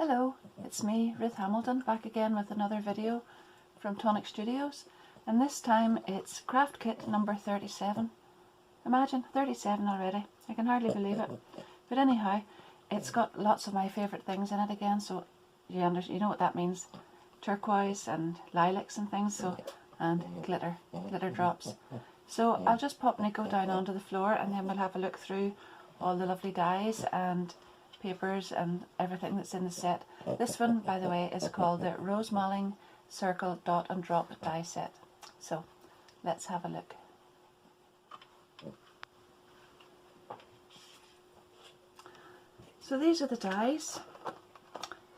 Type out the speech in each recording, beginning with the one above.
Hello, it's me, Ruth Hamilton, back again with another video from Tonic Studios, and this time it's craft kit number 37. Imagine, 37 already. I can hardly believe it. But anyhow, it's got lots of my favourite things in it again, so you know what that means. Turquoise and lilacs and things, and glitter drops. So I'll just pop Nico down onto the floor and then we'll have a look through all the lovely dies and papers and everything that's in the set. This one, by the way, is called the Rose Mulling Circle Dot and Drop die set. So let's have a look. So these are the dies,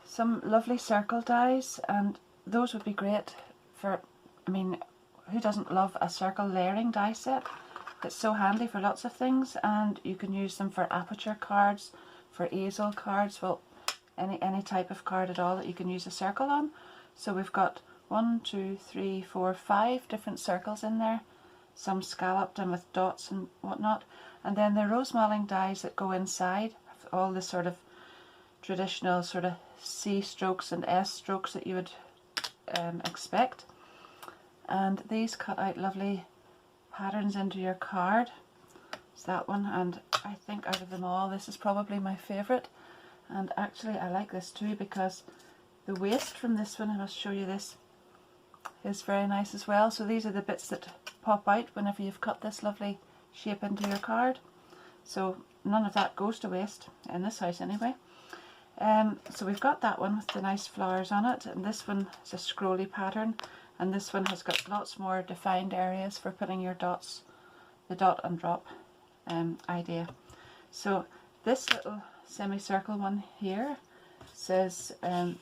some lovely circle dies, and those would be great for, I mean, who doesn't love a circle layering die set? It's so handy for lots of things, and you can use them for aperture cards, for easel cards, well, any type of card at all that you can use a circle on. So we've got 1, 2, 3, 4, 5 different circles in there, some scalloped and with dots and whatnot, and then the rose mulling dies that go inside have all the sort of traditional sort of C strokes and S strokes that you would expect, and these cut out lovely patterns into your card. It's that one, and I think out of them all this is probably my favourite, and actually I like this too because the waist from this one, I must show you this, is very nice as well. So these are the bits that pop out whenever you've cut this lovely shape into your card, so none of that goes to waste in this house anyway. So we've got that one with the nice flowers on it, and this one is a scrolly pattern, and this one has got lots more defined areas for putting your dots, the dot and drop idea. So this little semicircle one here says, I'll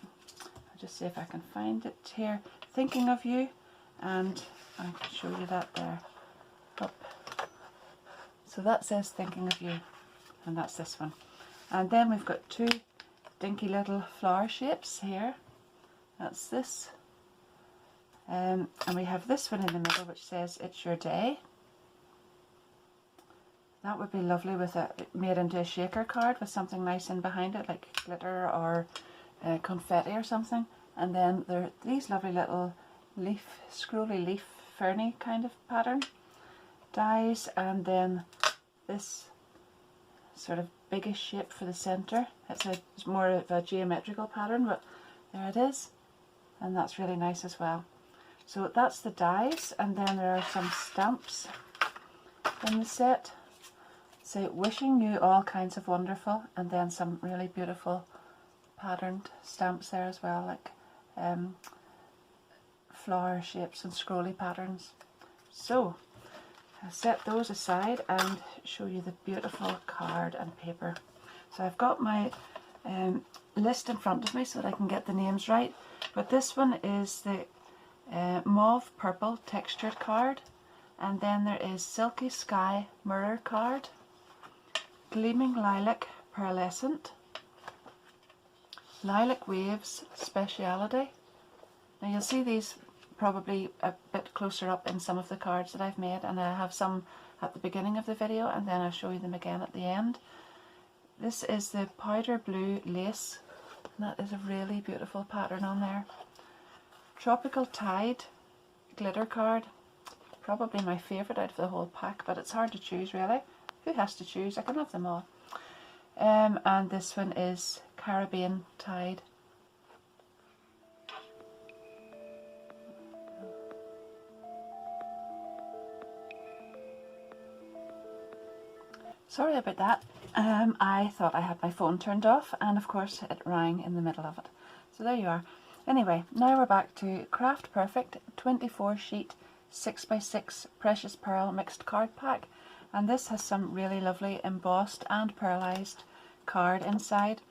just see if I can find it here, thinking of you, and I can show you that there. Up. So that says thinking of you, and that's this one. And then we've got two dinky little flower shapes here. That's this. And we have this one in the middle which says it's your day. That would be lovely with made into a shaker card with something nice in behind it, like glitter or confetti or something. And then there are these lovely little leaf, scrolly leaf ferny kind of pattern dies, and then this sort of biggish shape for the centre. It's more of a geometrical pattern, but there it is, and that's really nice as well. So that's the dies, and then there are some stamps in the set. So wishing you all kinds of wonderful, and then some really beautiful patterned stamps there as well, like flower shapes and scrolly patterns. So I'll set those aside and show you the beautiful card and paper. So I've got my list in front of me so that I can get the names right, but this one is the mauve purple textured card, and then there is silky sky mirror card, gleaming lilac pearlescent, lilac waves speciality. Now you'll see these probably a bit closer up in some of the cards that I've made, and I have some at the beginning of the video and then I'll show you them again at the end. This is the powder blue lace, and that is a really beautiful pattern on there. Tropical Tide glitter card, probably my favourite out of the whole pack, but it's hard to choose really. Who has to choose? I can have them all. And this one is Caribbean Tide. Sorry about that. I thought I had my phone turned off, and of course it rang in the middle of it. So there you are. Anyway, now we're back to Craft Perfect 24 sheet 6x6 precious pearl mixed card pack, and this has some really lovely embossed and pearlized card inside,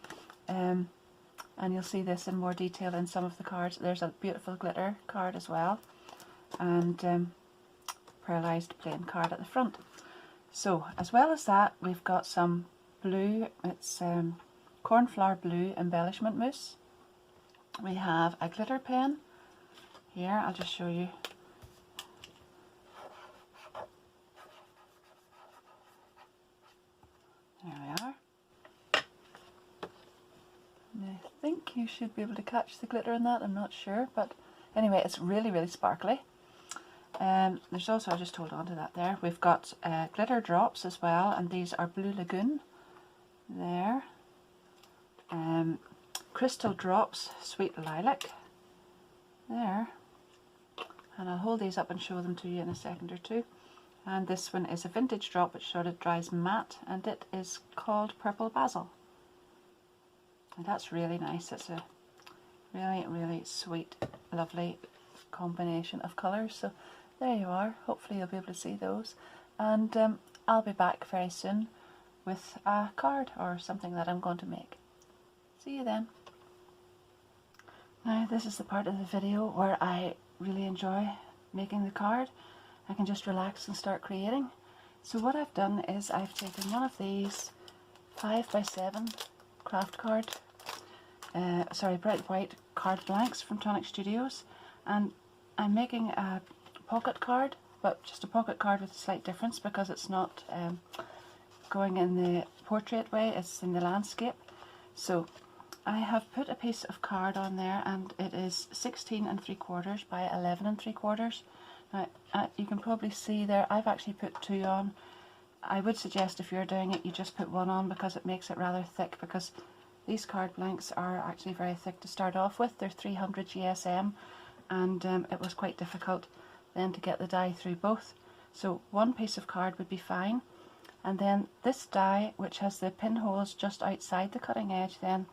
and you'll see this in more detail in some of the cards. There's a beautiful glitter card as well, and pearlized plain card at the front. So as well as that, we've got some blue, it's cornflower blue embellishment mousse. We have a glitter pen here, I'll just show you. There we are. And I think think you should be able to catch the glitter in that, I'm not sure, but anyway, it's really, really sparkly. There's also, I'll just hold on to that there, we've got glitter drops as well, and these are Blue Lagoon, there. Crystal Drops, Sweet Lilac, there. And I'll hold these up and show them to you in a second or two. And this one is a vintage drop which sort of dries matte, and it is called Purple Basil. And that's really nice. It's a really, really sweet, lovely combination of colours. So there you are. Hopefully you'll be able to see those. And I'll be back very soon with a card or something that I'm going to make. See you then. Now this is the part of the video where I really enjoy making the card. I can just relax and start creating. So what I've done is I've taken one of these 5x7 craft card, bright white card blanks from Tonic Studios, and I'm making a pocket card, but just a pocket card with a slight difference because it's not going in the portrait way, it's in the landscape. So I have put a piece of card on there, and it is 16 3/4 by 11 3/4. Now, you can probably see there, I've actually put 2 on. I would suggest if you're doing it, you just put 1 on because it makes it rather thick, because these card blanks are actually very thick to start off with. They're 300 GSM, and it was quite difficult then to get the die through both. So 1 piece of card would be fine. And then this die, which has the pinholes just outside the cutting edge, then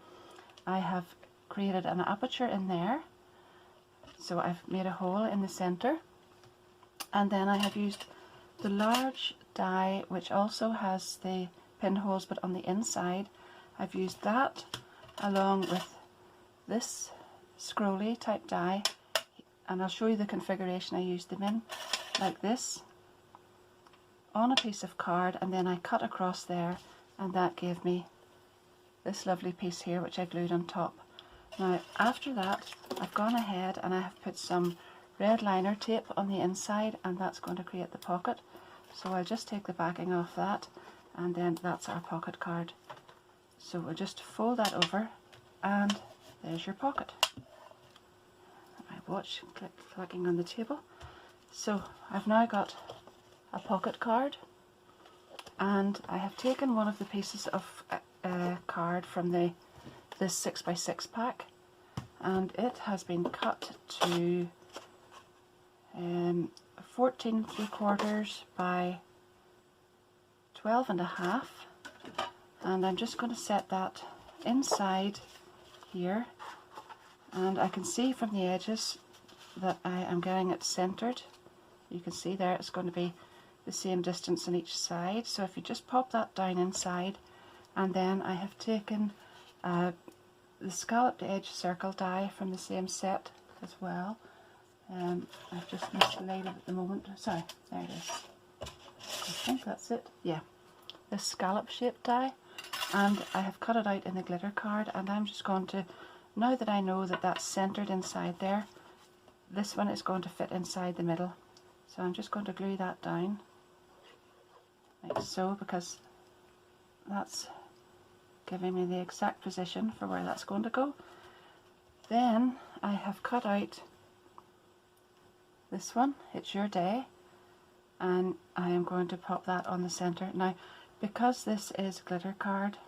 I have created an aperture in there. So I've made a hole in the centre. And then I have used the large die, which also has the pinholes but on the inside. I've used that along with this scrolly type die, and I'll show you the configuration I used them in, like this, on a piece of card, and then I cut across there, and that gave me this lovely piece here which I glued on top. Now after that I've gone ahead and I have put some red liner tape on the inside, and that's going to create the pocket. So I'll just take the backing off that, and then that's our pocket card. So we'll just fold that over, and there's your pocket. My watch clicking on the table. So I've now got a pocket card, and I have taken one of the pieces of card from this 6x6 pack, and it has been cut to 14 3/4 by 12.5, and I'm just going to set that inside here, and I can see from the edges that I am getting it centered. You can see there it's going to be the same distance on each side. So if you just pop that down inside, and then I have taken the scalloped edge circle die from the same set as well. I've just mislaid it at the moment. Sorry, there it is. I think that's it. Yeah, this scallop shaped die, and I have cut it out in the glitter card, and I'm just going to, now that I know that that's centered inside there, this one is going to fit inside the middle. So I'm just going to glue that down like so, because that's giving me the exact position for where that's going to go. Then I have cut out this one, It's Your Day, and I am going to pop that on the centre. Now because this is a glitter card,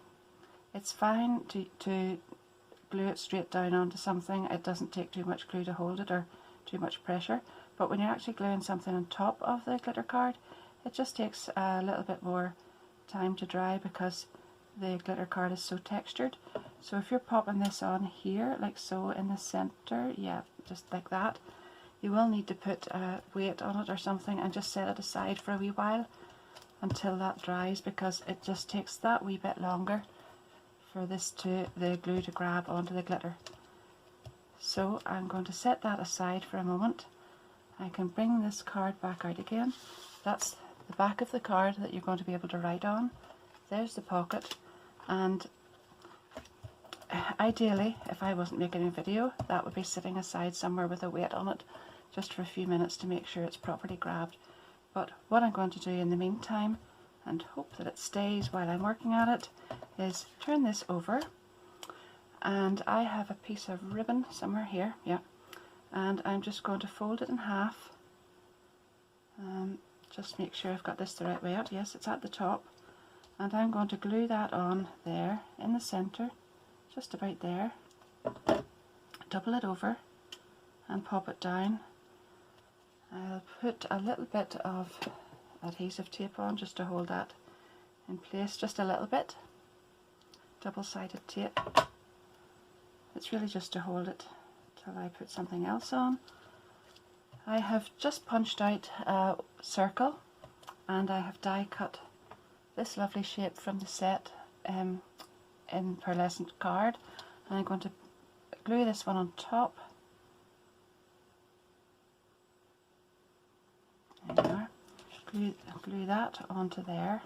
it's fine to glue it straight down onto something. It doesn't take too much glue to hold it or too much pressure, but when you're actually gluing something on top of the glitter card, it just takes a little bit more time to dry because the glitter card is so textured. So if you're popping this on here like so in the centre, yeah, just like that, you will need to put a weight on it or something and just set it aside for a wee while until that dries, because it just takes that wee bit longer for the glue to grab onto the glitter. So I'm going to set that aside for a moment. I can bring this card back out again. That's the back of the card that you're going to be able to write on. There's the pocket, and ideally, if I wasn't making a video, that would be sitting aside somewhere with a weight on it just for a few minutes to make sure it's properly grabbed. But what I'm going to do in the meantime, and hope that it stays while I'm working at it, is turn this over, and I have a piece of ribbon somewhere here, yeah, and I'm just going to fold it in half. Just make sure I've got this the right way up. Yes, it's at the top, and I'm going to glue that on there in the center, just about there. Double it over and pop it down. I'll put a little bit of adhesive tape on just to hold that in place, just a little bit. Double-sided tape. It's really just to hold it till I put something else on. I have just punched out a circle, and I have die cut this lovely shape from the set in pearlescent card, and I'm going to glue this one on top. There we are. Glue that onto there,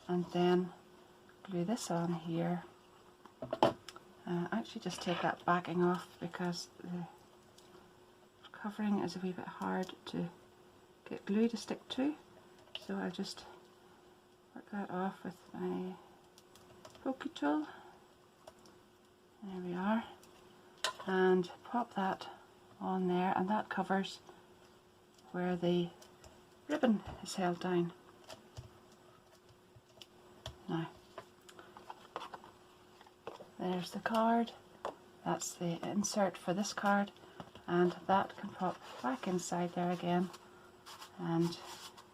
and then glue this on here. Actually just take that backing off because the covering is a wee bit hard to get glue to stick to, so I'll just work that off with my pokey tool. There we are, and pop that on there, and that covers where the ribbon is held down. Now, there's the card, that's the insert for this card, and that can pop back inside there again, and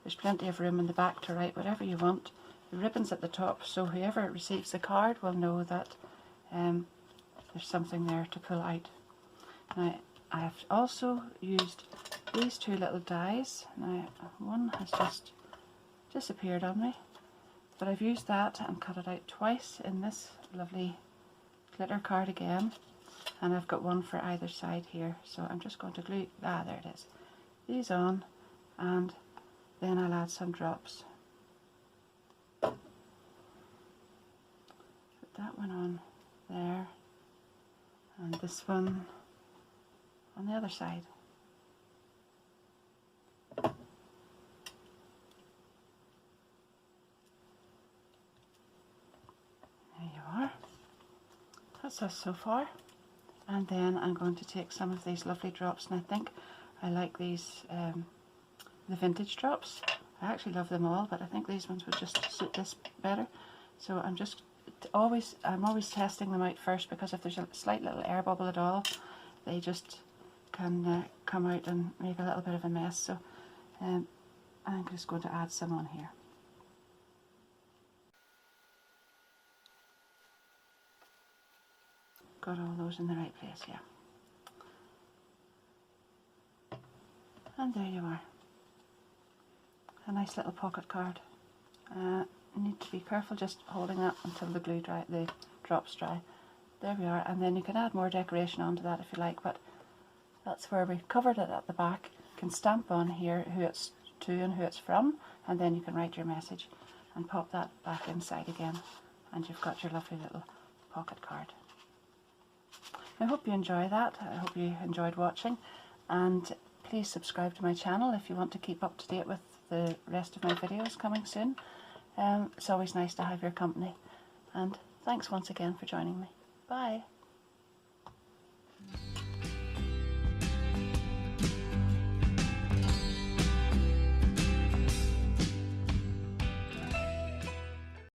there's plenty of room in the back to write whatever you want. The ribbon's at the top, so whoever receives the card will know that there's something there to pull out. Now, I have also used these two little dies. Now, one has just disappeared on me, but I've used that and cut it out twice in this lovely glitter card again, and I've got one for either side here, so I'm just going to glue, there it is, these on, and then I'll add some drops. Put that one on there, and this one on the other side. There you are. That's us so far. And then I'm going to take some of these lovely drops, and I think I like these, the vintage drops. I actually love them all, but I think these ones would just suit this better. So I'm always testing them out first, because if there's a slight little air bubble at all, they just can come out and make a little bit of a mess. So I'm just going to add some on here. Got all those in the right place, yeah. And there you are. A nice little pocket card. You need to be careful just holding that until the the drops dry. There we are, and then you can add more decoration onto that if you like, but that's where we covered it at the back. You can stamp on here who it's to and who it's from, and then you can write your message and pop that back inside again, and you've got your lovely little pocket card. I hope you enjoy that. I hope you enjoyed watching, and please subscribe to my channel if you want to keep up to date with the rest of my videos coming soon. It's always nice to have your company, and thanks once again for joining me. Bye.